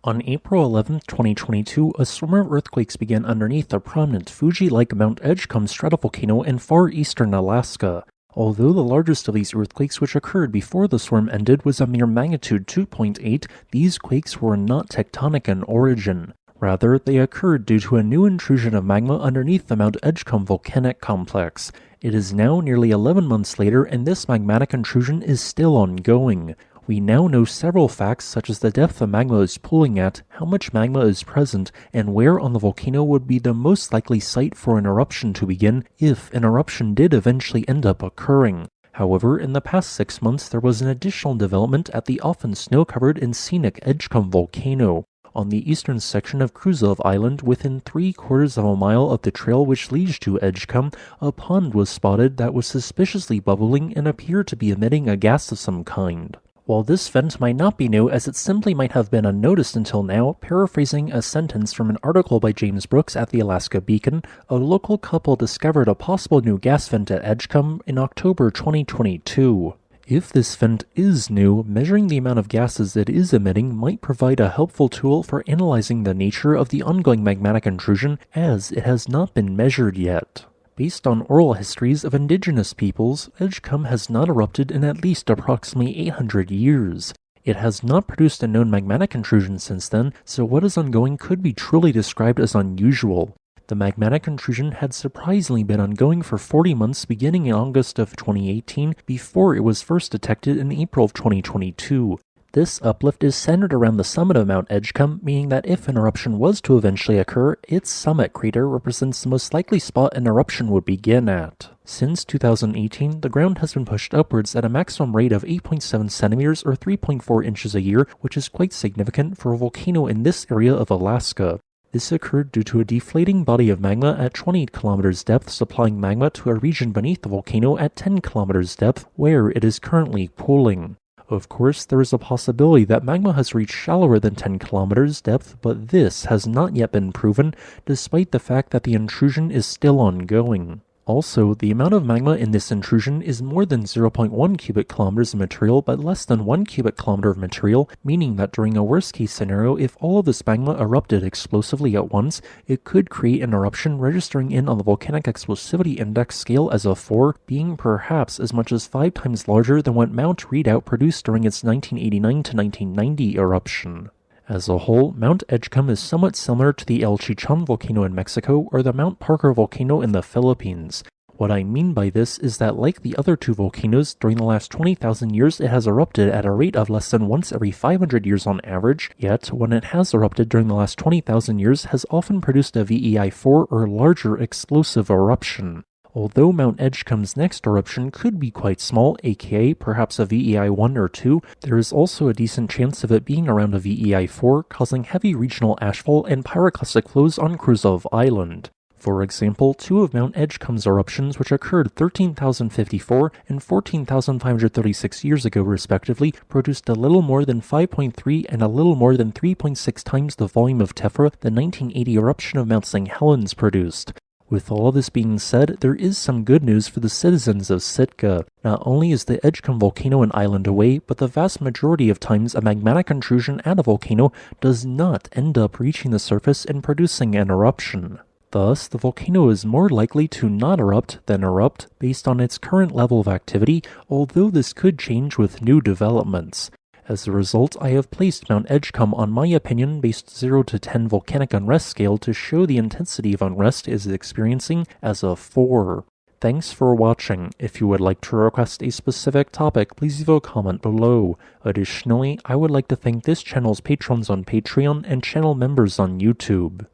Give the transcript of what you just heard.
On April 11, 2022, a swarm of earthquakes began underneath the prominent Fuji-like Mount Edgecumbe stratovolcano in far eastern Alaska. Although the largest of these earthquakes, which occurred before the swarm ended, was a mere magnitude 2.8, these quakes were not tectonic in origin. Rather, they occurred due to a new intrusion of magma underneath the Mount Edgecumbe volcanic complex. It is now nearly 11 months later, and this magmatic intrusion is still ongoing. We now know several facts such as the depth the magma is pooling at, how much magma is present, and where on the volcano would be the most likely site for an eruption to begin if an eruption did eventually end up occurring. However, in the past 6 months there was an additional development at the often snow-covered and scenic Edgecumbe Volcano. On the eastern section of Kruzof Island, within 3/4 of a mile of the trail which leads to Edgecumbe, a pond was spotted that was suspiciously bubbling and appeared to be emitting a gas of some kind. While this vent might not be new, as it simply might have been unnoticed until now, paraphrasing a sentence from an article by James Brooks at the Alaska Beacon, a local couple discovered a possible new gas vent at Edgecumbe in October 2022. If this vent is new, measuring the amount of gases it is emitting might provide a helpful tool for analyzing the nature of the ongoing magmatic intrusion, as it has not been measured yet. Based on oral histories of indigenous peoples, Edgecumbe has not erupted in at least approximately 800 years. It has not produced a known magmatic intrusion since then, so what is ongoing could be truly described as unusual. The magmatic intrusion had surprisingly been ongoing for 40 months beginning in August of 2018 before it was first detected in April of 2022. This uplift is centered around the summit of Mount Edgecumbe, meaning that if an eruption was to eventually occur, its summit crater represents the most likely spot an eruption would begin at. Since 2018, the ground has been pushed upwards at a maximum rate of 8.7 centimeters or 3.4 inches a year, which is quite significant for a volcano in this area of Alaska. This occurred due to a deflating body of magma at 28 kilometers depth supplying magma to a region beneath the volcano at 10 kilometers depth, where it is currently pooling. Of course, there is a possibility that magma has reached shallower than 10 kilometers depth, but this has not yet been proven, despite the fact that the intrusion is still ongoing. Also, the amount of magma in this intrusion is more than 0.1 cubic kilometers of material, but less than 1 cubic kilometer of material, meaning that during a worst-case scenario, if all of this magma erupted explosively at once, it could create an eruption registering in on the volcanic explosivity index scale as a 4, being perhaps as much as 5 times larger than what Mount Redoubt produced during its 1989 to 1990 eruption. As a whole, Mount Edgecumbe is somewhat similar to the El Chichon volcano in Mexico or the Mount Parker volcano in the Philippines. What I mean by this is that like the other two volcanoes, during the last 20,000 years it has erupted at a rate of less than once every 500 years on average, yet when it has erupted during the last 20,000 years has often produced a VEI-4 or larger explosive eruption. Although Mount Edgecumbe's next eruption could be quite small, aka perhaps a VEI-1 or 2, there is also a decent chance of it being around a VEI-4, causing heavy regional ashfall and pyroclastic flows on Kruzof Island. For example, 2 of Mount Edgecumbe's eruptions, which occurred 13,054 and 14,536 years ago respectively, produced a little more than 5.3 and a little more than 3.6 times the volume of tephra the 1980 eruption of Mount St. Helens produced. With all of this being said, there is some good news for the citizens of Sitka. Not only is the Edgecumbe volcano an island away, but the vast majority of times a magmatic intrusion at a volcano does not end up reaching the surface and producing an eruption. Thus, the volcano is more likely to not erupt than erupt based on its current level of activity, although this could change with new developments. As a result, I have placed Mount Edgecumbe on my opinion-based 0 to 10 volcanic unrest scale to show the intensity of unrest it is experiencing as a 4. Thanks for watching. If you would like to request a specific topic, please leave a comment below. Additionally, I would like to thank this channel's patrons on Patreon and channel members on YouTube.